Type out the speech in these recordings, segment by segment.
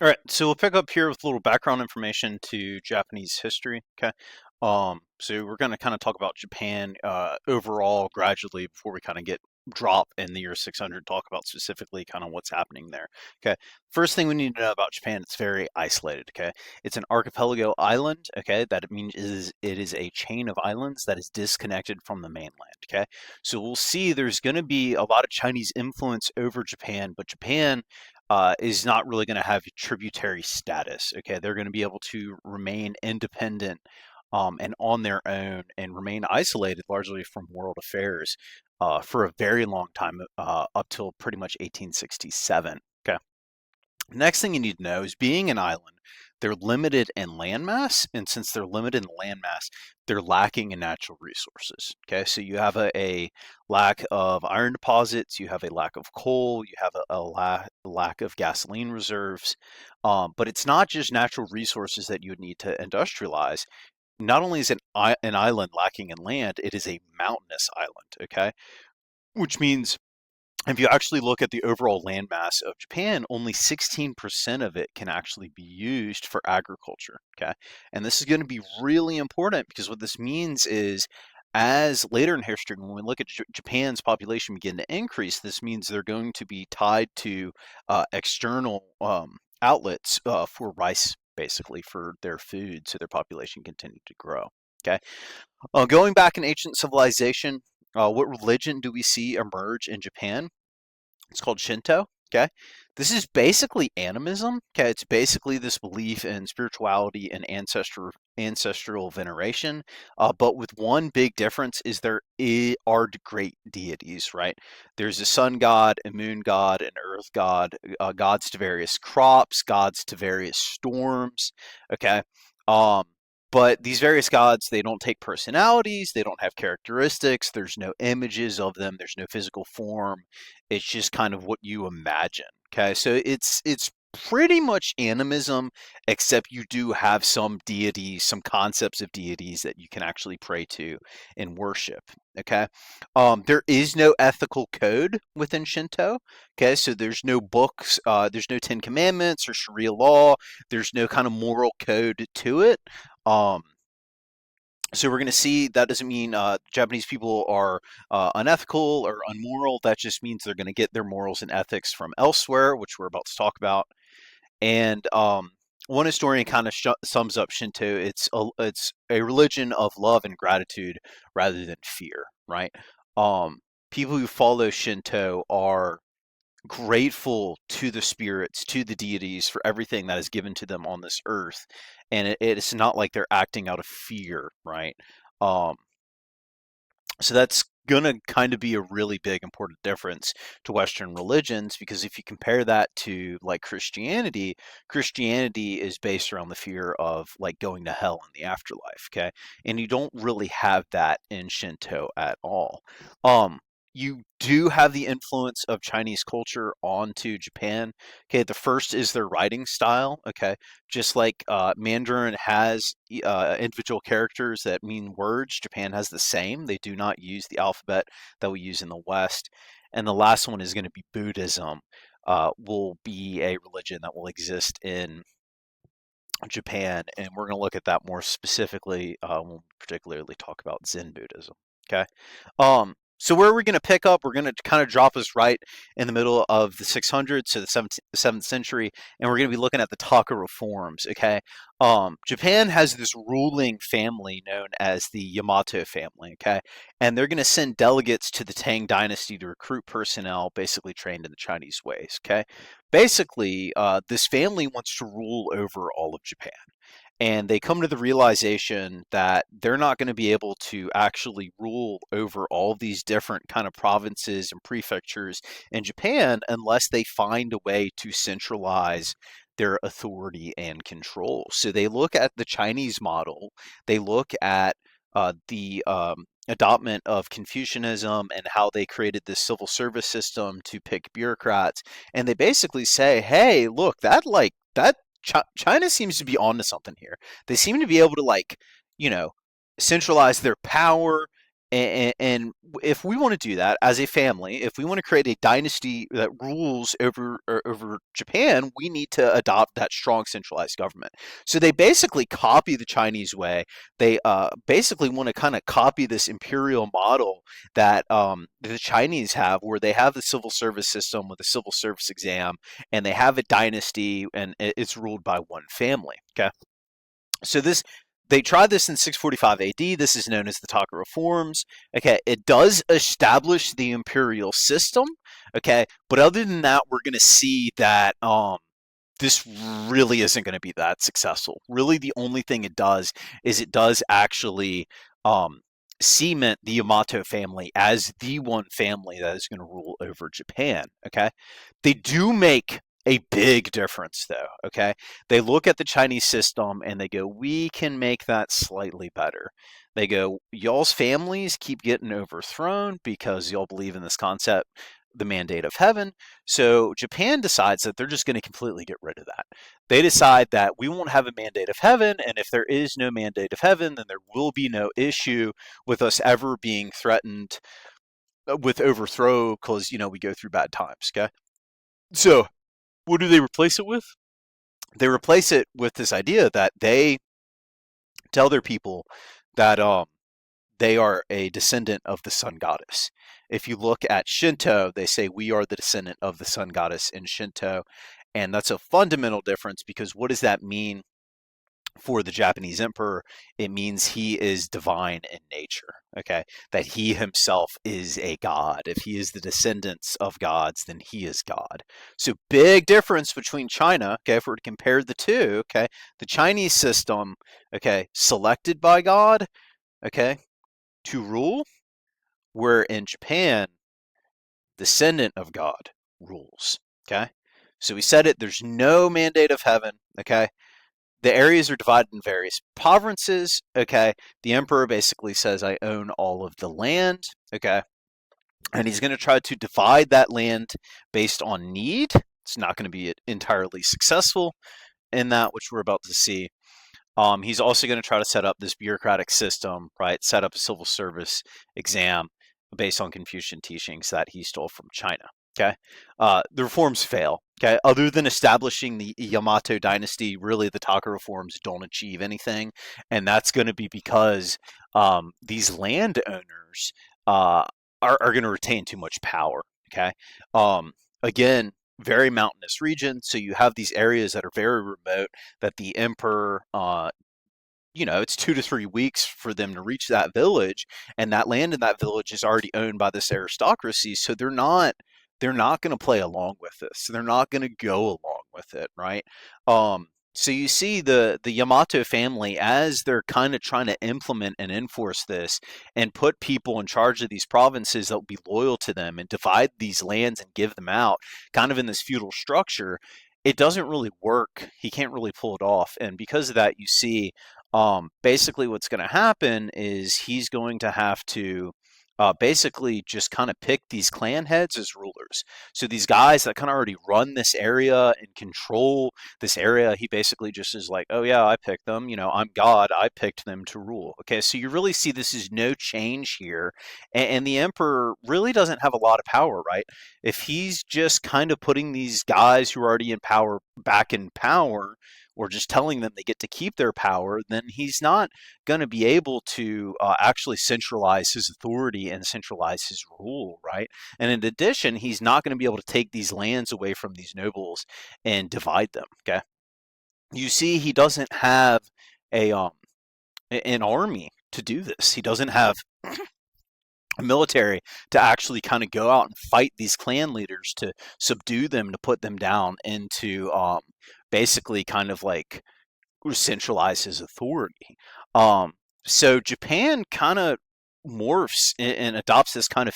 All right, so we'll pick up here with a little background information to Japanese history. Okay, so we're going to kind of talk about Japan overall gradually before we kind of get drop in the year 600. Talk about specifically kind of what's happening there. Okay, first thing we need to know about Japan: it's very isolated. Okay, it's an archipelago island. Okay, that it means is it is a chain of islands that is disconnected from the mainland. Okay, so we'll see there's going to be a lot of Chinese influence over Japan, but Japan is not really going to have tributary status. Okay, they're going to be able to remain independent and on their own and remain isolated largely from world affairs for a very long time, up till pretty much 1867. Okay. Next thing you need to know is being an island, they're limited in landmass, and since they're limited in landmass, they're lacking in natural resources. Okay, so you have a lack of iron deposits, you have a lack of coal, you have lack of gasoline reserves, but it's not just natural resources that you would need to industrialize. Not only is an island lacking in land, it is a mountainous island. Okay, which means if you actually look at the overall landmass of Japan, only 16% of it can actually be used for agriculture. Okay. And this is going to be really important because what this means is as later in history, when we look at Japan's population begin to increase, this means they're going to be tied to external outlets for rice, basically, for their food, so their population continued to grow. Okay. Going back in ancient civilization, what religion do we see emerge in Japan? It's called Shinto. Okay. This is basically animism. Okay. It's basically this belief in spirituality and ancestral veneration. But with one big difference is are great deities, right? There's a sun god, a moon god, an earth god, gods to various crops, gods to various storms. Okay. Um, but these various gods, they don't take personalities, they don't have characteristics, there's no images of them, there's no physical form. It's just kind of what you imagine. Okay, so it's pretty much animism, except you do have some deities, some concepts of deities that you can actually pray to and worship. Okay, there is no ethical code within Shinto. Okay, so there's no books, there's no Ten Commandments or Sharia law. There's no kind of moral code to it. Um, so we're going to see that doesn't mean Japanese people are unethical or unmoral. That just means they're going to get their morals and ethics from elsewhere, which we're about to talk about. And one historian kind of sums up Shinto. It's a religion of love and gratitude rather than fear, right? People who follow Shinto are grateful to the spirits, to the deities for everything that is given to them on this earth. And it's not like they're acting out of fear, right? Um, so that's going to kind of be a really big important difference to Western religions because if you compare that to like Christianity, Christianity is based around the fear of like going to hell in the afterlife, okay? And you don't really have that in Shinto at all. Um, you do have the influence of Chinese culture onto Japan. Okay, the first is their writing style. Okay, just like Mandarin has individual characters that mean words, Japan has the same. They do not use the alphabet that we use in the West. And the last one is going to be Buddhism, will be a religion that will exist in Japan. And we're going to look at that more specifically when we particularly talk about Zen Buddhism. Okay. So where are we going to pick up? We're going to kind of drop us right in the middle of the 600s, so the 7th century, and we're going to be looking at the Taka reforms. Okay, Japan has this ruling family known as the Yamato family. Okay, and they're going to send delegates to the Tang Dynasty to recruit personnel, basically trained in the Chinese ways. Okay, basically, this family wants to rule over all of Japan and they come to the realization that they're not going to be able to actually rule over all of these different kind of provinces and prefectures in Japan unless they find a way to centralize their authority and control. So they look at the Chinese model, they look at the adoptment of Confucianism and how they created this civil service system to pick bureaucrats, and they basically say, "Hey, look, that China seems to be onto something here. They seem to be able to you know, centralize their power And if we want to do that as a family, if we want to create a dynasty that rules over Japan, we need to adopt that strong centralized government. So they basically copy the Chinese way. They basically want to kind of copy this imperial model that the Chinese have, where they have the civil service system with a civil service exam, and they have a dynasty, and it's ruled by one family. Okay, so they tried this in 645 AD. This is known as the Taka Reforms. Okay, it does establish the imperial system. Okay, but other than that, we're going to see that this really isn't going to be that successful. Really, the only thing it does is it does actually um, cement the Yamato family as the one family that is going to rule over Japan. Okay, they do make a big difference, though. Okay, they look at the Chinese system and they go, "We can make that slightly better." They go, "Y'all's families keep getting overthrown because y'all believe in this concept, the mandate of heaven." So Japan decides that they're just going to completely get rid of that. They decide that we won't have a mandate of heaven, and if there is no mandate of heaven, then there will be no issue with us ever being threatened with overthrow because, we go through bad times. Okay. So what do they replace it with? They replace it with this idea that they tell their people that they are a descendant of the sun goddess. If you look at Shinto, they say we are the descendant of the sun goddess in Shinto. And that's a fundamental difference, because what does that mean for the Japanese emperor? It means he is divine in nature, okay? That he himself is a god. If he is the descendants of gods, then he is God. So big difference between China, okay, if we're to compare the two, okay? The Chinese system, okay, selected by God, okay, to rule, where in Japan, descendant of God rules. Okay, so we said it. There's no mandate of heaven. Okay, the areas are divided in various provinces. Okay, the emperor basically says, "I own all of the land." Okay, and he's going to try to divide that land based on need. It's not going to be entirely successful in that, which we're about to see. He's also going to try to set up this bureaucratic system, right? Set up a civil service exam based on Confucian teachings that he stole from China. Okay, the reforms fail. Okay, other than establishing the Yamato dynasty, really the Taka reforms don't achieve anything, and that's going to be because these landowners are going to retain too much power. Okay, again, very mountainous region, so you have these areas that are very remote that the emperor it's 2 to 3 weeks for them to reach that village, and that land in that village is already owned by this aristocracy. So they're not going to play along with this. They're not going to go along with it, right? So you see the Yamato family, as they're kind of trying to implement and enforce this and put people in charge of these provinces that will be loyal to them and divide these lands and give them out, kind of in this feudal structure. It doesn't really work. He can't really pull it off, and because of that, you see, basically what's going to happen is he's going to have to basically just kind of pick these clan heads as rulers. So these guys that kind of already run this area and control this area, he basically just is like, "Oh yeah, I picked them. I'm God. I picked them to rule." Okay, so you really see this is no change here, and the emperor really doesn't have a lot of power, right? If he's just kind of putting these guys who are already in power back in power, or just telling them they get to keep their power, then he's not going to be able to actually centralize his authority and centralize his rule, right? And in addition, he's not going to be able to take these lands away from these nobles and divide them. Okay, you see, he doesn't have a an army to do this. He doesn't have a military to actually kind of go out and fight these clan leaders to subdue them, to put them down, and to basically kind of like centralize his authority. Um, so Japan kind of morphs and adopts this kind of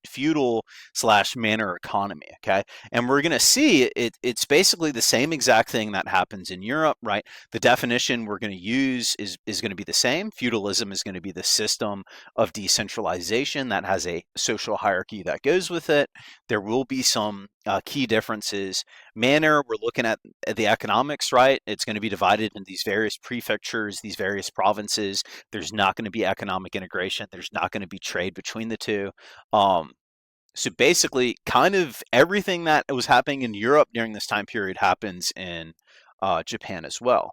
feudal slash manor economy. Okay, and we're going to see it's basically the same exact thing that happens in Europe, right? The definition we're going to use is going to be the same. Feudalism is going to be the system of decentralization that has a social hierarchy that goes with it. There will be some key differences. Manner, we're looking at the economics, right? It's going to be divided into these various prefectures, these various provinces. There's not going to be economic integration. There's not going to be trade between the two. Um, so basically, kind of everything that was happening in Europe during this time period happens in Japan as well.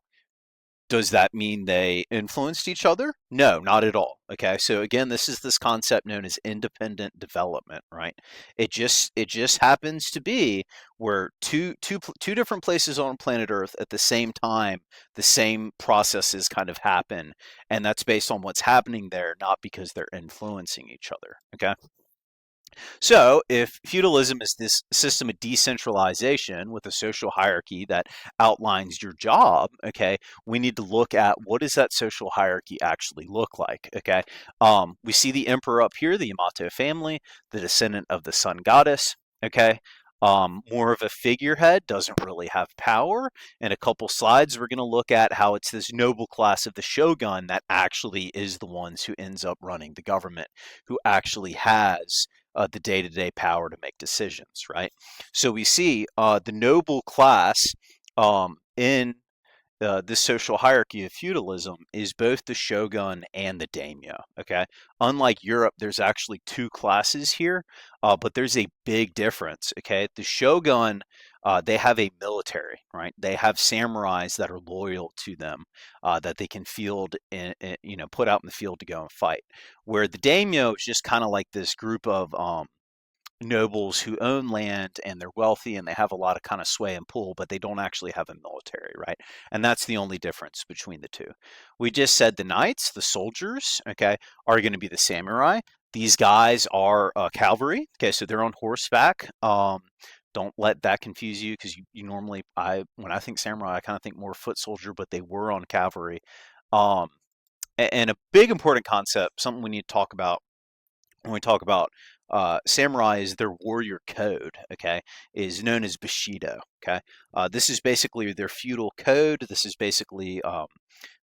Does that mean they influenced each other? No, not at all. Okay, so again, this is this concept known as independent development, right? It just happens to be where two different places on planet Earth at the same time, the same processes kind of happen, and that's based on what's happening there, not because they're influencing each other. Okay. So, if feudalism is this system of decentralization with a social hierarchy that outlines your job, okay, we need to look at what does that social hierarchy actually look like, okay? We see the emperor up here, the Yamato family, the descendant of the sun goddess, okay? More of a figurehead, doesn't really have power. In a couple slides, we're going to look at how it's this noble class of the shogun that actually is the ones who ends up running the government, who actually has the day-to-day power to make decisions, right? So we see the noble class in this social hierarchy of feudalism is both the shogun and the daimyo. Okay, unlike Europe, there's actually two classes here, but there's a big difference. Okay, the shogun. They have a military, right? They have samurais that are loyal to them, that they can field, put out in the field to go and fight. Where the daimyo is just kind of like this group of nobles who own land and they're wealthy and they have a lot of kind of sway and pull, but they don't actually have a military, right? And that's the only difference between the two. We just said the knights, the soldiers, okay, are going to be the samurai. These guys are cavalry, okay, so they're on horseback. Don't let that confuse you because you normally, when I think samurai, I kind of think more foot soldier, but they were on cavalry. Um, and a big important concept, something we need to talk about when we talk about samurai is their warrior code, okay, is known as Bushido, okay? This is basically their feudal code. This is basically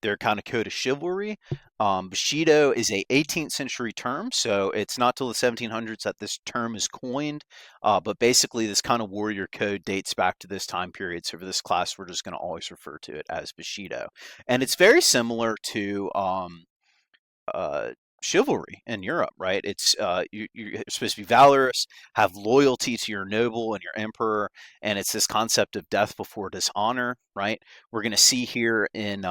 their kind of code of chivalry. Bushido is a 18th century term, so it's not till the 1700s that this term is coined, but basically this kind of warrior code dates back to this time period, so for this class, we're just going to always refer to it as Bushido. And it's very similar to uh, chivalry in Europe, right? It's you're supposed to be valorous, have loyalty to your noble and your emperor, and it's this concept of death before dishonor, right? We're going to see here in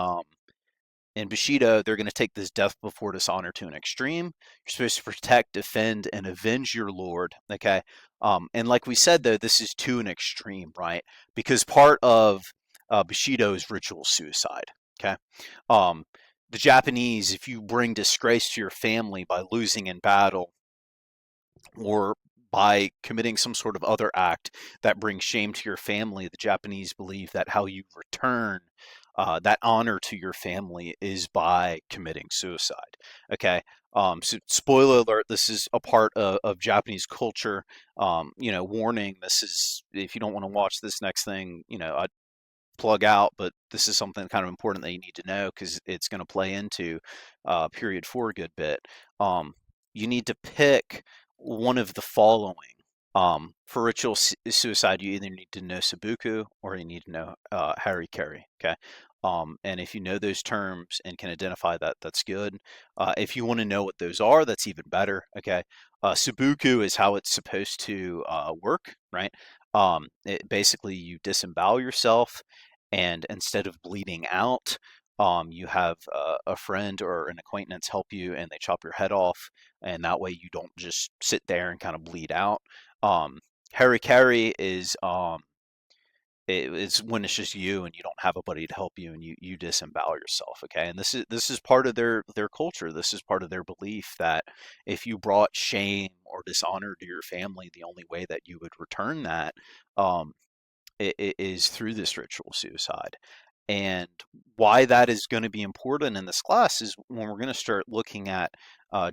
Bushido, they're going to take this death before dishonor to an extreme. You're supposed to protect, defend, and avenge your lord. Okay, and like we said, though, this is to an extreme, right? Because part of Bushido is ritual suicide. Okay, um, the Japanese, if you bring disgrace to your family by losing in battle or by committing some sort of other act that brings shame to your family, the Japanese believe that how you return that honor to your family is by committing suicide. Okay. So spoiler alert, this is a part of Japanese culture. Warning, this is, if you don't want to watch this next thing, I plug out, but this is something kind of important that you need to know because it's going to play into period four a good bit. Um, you need to pick one of the following. For ritual suicide, you either need to know Sabuku or you need to know Harikari. Okay. And if you know those terms and can identify that, that's good. If you want to know what those are, that's even better. Okay. Sabuku is how it's supposed to work, right? Basically, you disembowel yourself, and instead of bleeding out, you have a friend or an acquaintance help you, and they chop your head off, and that way you don't just sit there and kind of bleed out. Um, Harikari is it's when it's just you and you don't have a buddy to help you, and you disembowel yourself. Okay, and this is part of their culture. This is part of their belief that if you brought shame or dishonor to your family, the only way that you would return that um, it is through this ritual suicide. And why that is going to be important in this class is when we're going to start looking at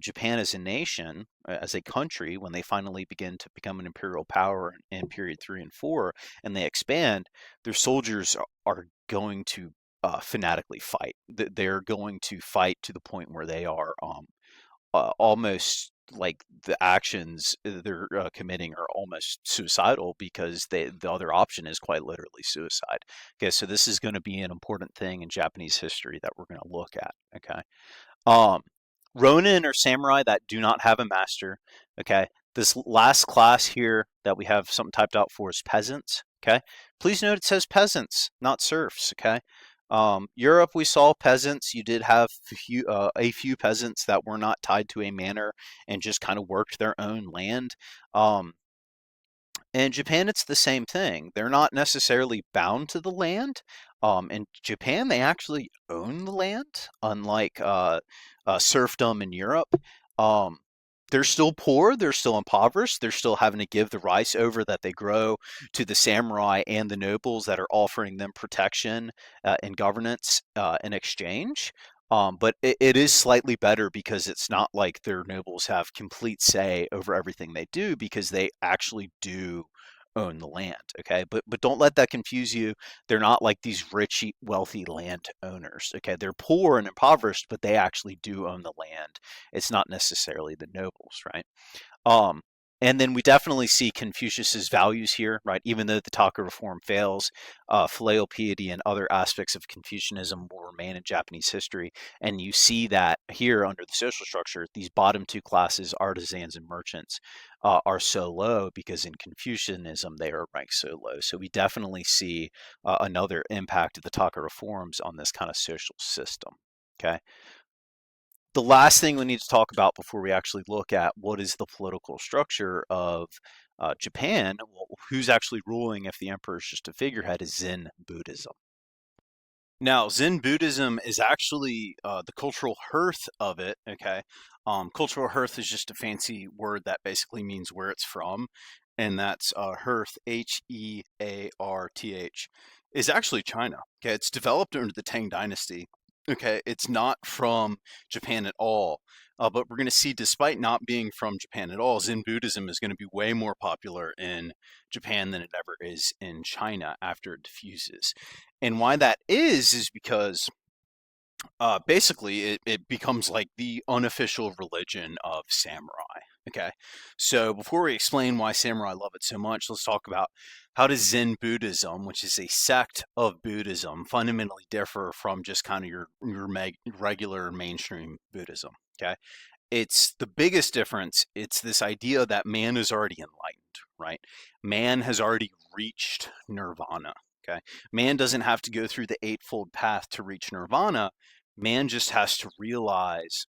Japan as a nation, as a country, when they finally begin to become an imperial power in period three and four, and they expand, their soldiers are going to fanatically fight. They're going to fight to the point where they are almost like the actions they're committing are almost suicidal because the other option is quite literally suicide. Okay, so this is going to be an important thing in Japanese history that we're going to look at. Okay, um, Ronin or samurai that do not have a master. Okay, this last class here that we have something typed out for is peasants. Okay, please note it says peasants, not serfs. Okay, Europe we saw peasants. You did have a few peasants that were not tied to a manor and just kind of worked their own land. Um, in Japan, it's the same thing. They're not necessarily bound to the land. In Japan, they actually own the land, unlike serfdom in Europe. Um, they're still poor, they're still impoverished, they're still having to give the rice over that they grow to the samurai and the nobles that are offering them protection and governance in exchange. But it is slightly better because it's not like their nobles have complete say over everything they do because they actually do own the land. Okay, but don't let that confuse you. They're not like these rich, wealthy landowners. Okay, they're poor and impoverished, but they actually do own the land. It's not necessarily the nobles, right? Um, and then we definitely see Confucius's values here, right? Even though the Taka reform fails, filial piety and other aspects of Confucianism will remain in Japanese history. And you see that here under the social structure, these bottom two classes, artisans and merchants, are so low because in Confucianism they are ranked so low. So we definitely see another impact of the Taka reforms on this kind of social system. Okay. The last thing we need to talk about before we actually look at what is the political structure of Japan, well, who's actually ruling if the emperor is just a figurehead, is Zen Buddhism. Now, Zen Buddhism is actually the cultural hearth of it. Okay, cultural hearth is just a fancy word that basically means where it's from, and that's hearth, Hearth, is actually China. Okay, it's developed under the Tang Dynasty. Okay, it's not from Japan at all. But we're going to see, despite not being from Japan at all, Zen Buddhism is going to be way more popular in Japan than it ever is in China after it diffuses. And why that is because basically it becomes like the unofficial religion of samurai. Okay, so before we explain why samurai love it so much, let's talk about how does Zen Buddhism, which is a sect of Buddhism, fundamentally differ from just kind of your regular mainstream Buddhism. Okay, it's the biggest difference. It's this idea that man is already enlightened, right? Man has already reached nirvana. Okay. Man doesn't have to go through the eightfold path to reach nirvana. Man just has to realize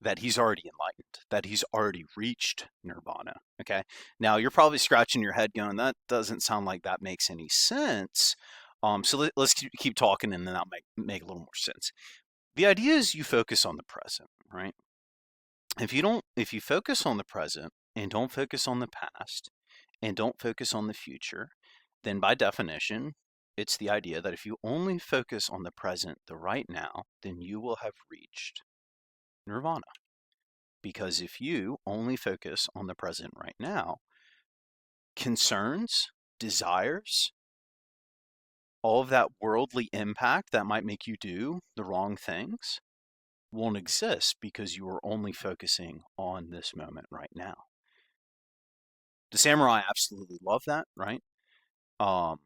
that he's already enlightened, that he's already reached nirvana. Okay. Now you're probably scratching your head going, that doesn't sound like that makes any sense. So let's keep talking and then that'll make a little more sense. The idea is you focus on the present, right? If you focus on the present and don't focus on the past and don't focus on the future, then by definition, it's the idea that if you only focus on the present, the right now, then you will have reached nirvana. Because if you only focus on the present right now, concerns, desires, all of that worldly impact that might make you do the wrong things won't exist because you are only focusing on this moment right now. The samurai absolutely love that, right? Um,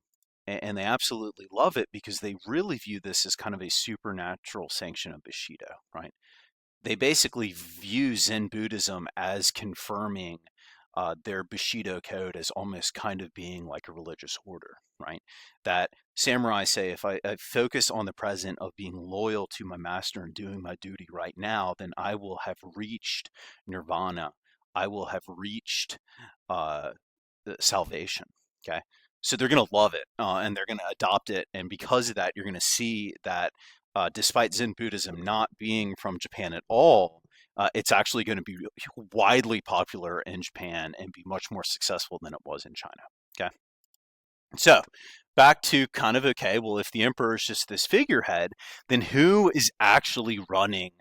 and they absolutely love it because they really view this as kind of a supernatural sanction of Bushido, right? They basically view Zen Buddhism as confirming their Bushido code as almost kind of being like a religious order, right? That samurai say, if I focus on the present of being loyal to my master and doing my duty right now, then I will have reached nirvana. I will have reached uh, salvation. Okay. So they're going to love it and they're going to adopt it. And because of that, you're going to see that despite Zen Buddhism not being from Japan at all, it's actually going to be widely popular in Japan and be much more successful than it was in China. Okay. So back to kind of, okay, well, if the emperor is just this figurehead, then who is actually running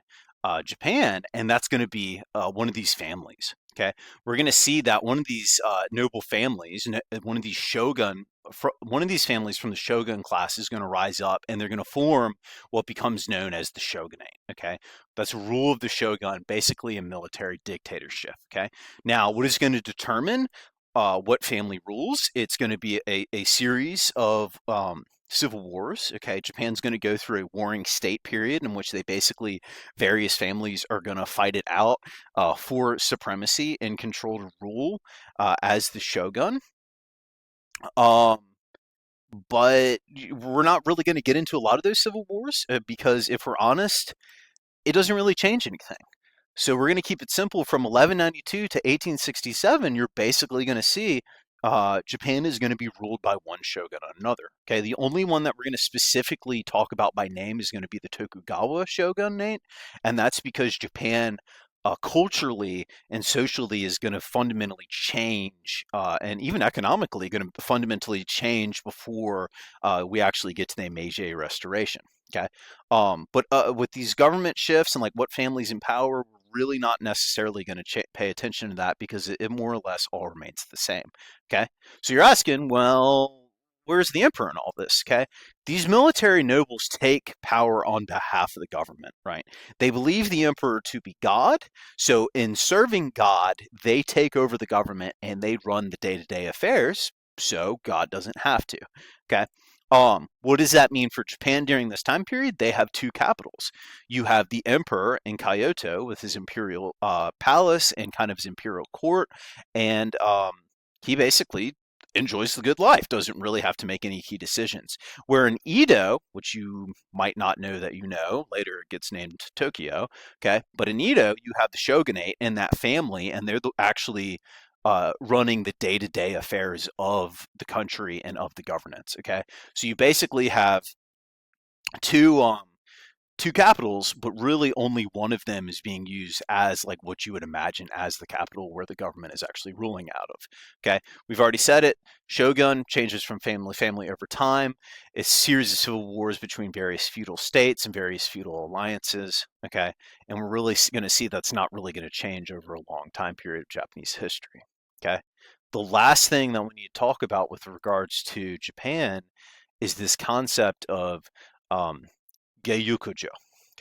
Japan? And that's going to be one of these families. Okay, we're going to see that one of these noble families, one of these one of these families from the shogun class is going to rise up, and they're going to form what becomes known as the shogunate. Okay, that's rule of the shogun, basically a military dictatorship. Okay, now what is going to determine what family rules? It's going to be a series of civil wars. Okay, Japan's going to go through a warring state period in which they basically various families are going to fight it out for supremacy and control to rule as the shogun. Um, but we're not really going to get into a lot of those civil wars because, if we're honest, it doesn't really change anything. So we're going to keep it simple. From 1192 to 1867, you're basically going to see Japan is going to be ruled by one shogun on another. Okay, the only one that we're going to specifically talk about by name is going to be the Tokugawa shogunate, and that's because Japan culturally and socially is going to fundamentally change, and even economically going to fundamentally change before we actually get to the Meiji Restoration. Okay, but with these government shifts and like what families in power, we're really not necessarily going to pay attention to that because it more or less all remains the same. Okay, so you're asking, well, where's the emperor in all this? Okay, these military nobles take power on behalf of the government, right? They believe the emperor to be God, so in serving God, they take over the government and they run the day-to-day affairs. So God doesn't have to. Okay. What does that mean for Japan during this time period? They have two capitals. You have the emperor in Kyoto with his imperial palace and kind of his imperial court, and he basically enjoys the good life, doesn't really have to make any key decisions. Where in Edo, which you might not know that you know, later it gets named Tokyo, okay? But in Edo, you have the shogunate and that family, and they're actually running the day-to-day affairs of the country and of the governance. Okay, so you basically have two two capitals, but really only one of them is being used as like what you would imagine as the capital where the government is actually ruling out of. Okay, we've already said it. Shogun changes from family to family over time. It's a series of civil wars between various feudal states and various feudal alliances. Okay, and we're really going to see that's not really going to change over a long time period of Japanese history. Okay, the last thing that we need to talk about with regards to Japan is this concept of um, Geiyukujo,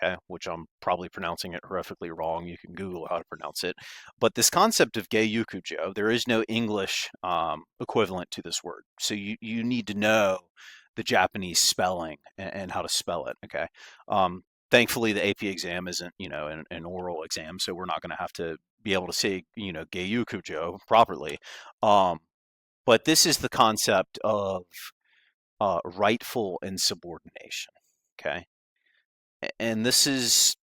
okay, which I'm probably pronouncing it horrifically wrong. You can Google how to pronounce it. But this concept of Geiyukujo, there is no English equivalent to this word. So you need to know the Japanese spelling and how to spell it, okay? Thankfully, the AP exam isn't, an oral exam, so we're not going to have to be able to say, Geiyukujo properly. Um, but this is the concept of rightful insubordination, okay? And this is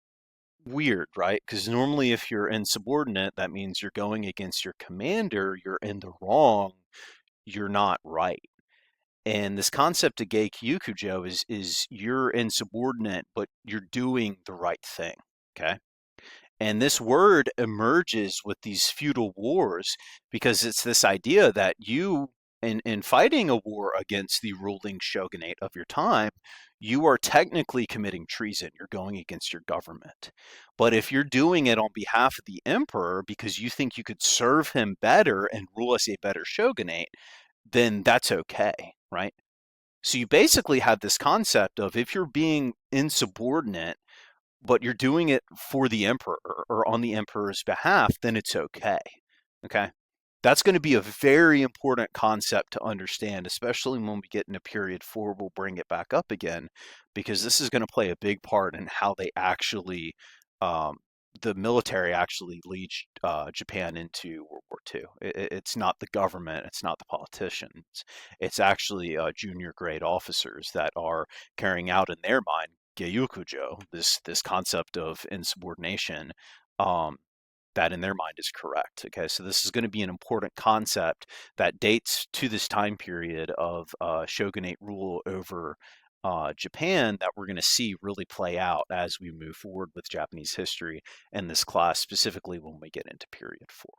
weird, right? Because normally, if you're insubordinate, that means you're going against your commander, you're in the wrong, you're not right. And this concept of Geikkyukujo is you're insubordinate, but you're doing the right thing. Okay. And this word emerges with these feudal wars because it's this idea that you, in fighting a war against the ruling shogunate of your time, you are technically committing treason. You're going against your government. But if you're doing it on behalf of the emperor because you think you could serve him better and rule as a better shogunate, then that's okay, right? So you basically have this concept of if you're being insubordinate, but you're doing it for the emperor or on the emperor's behalf, then it's okay. Okay. That's going to be a very important concept to understand, especially when we get in a period 4. We'll bring it back up again because this is going to play a big part in how they actually, um, the military actually leads Japan into World War II. It's not the government, it's not the politicians, it's actually junior grade officers that are carrying out in their mind Geiyukujo, this concept of insubordination, um, that in their mind is correct. Okay, so this is going to be an important concept that dates to this time period of shogunate rule over Japan that we're going to see really play out as we move forward with Japanese history in this class, specifically when we get into period 4.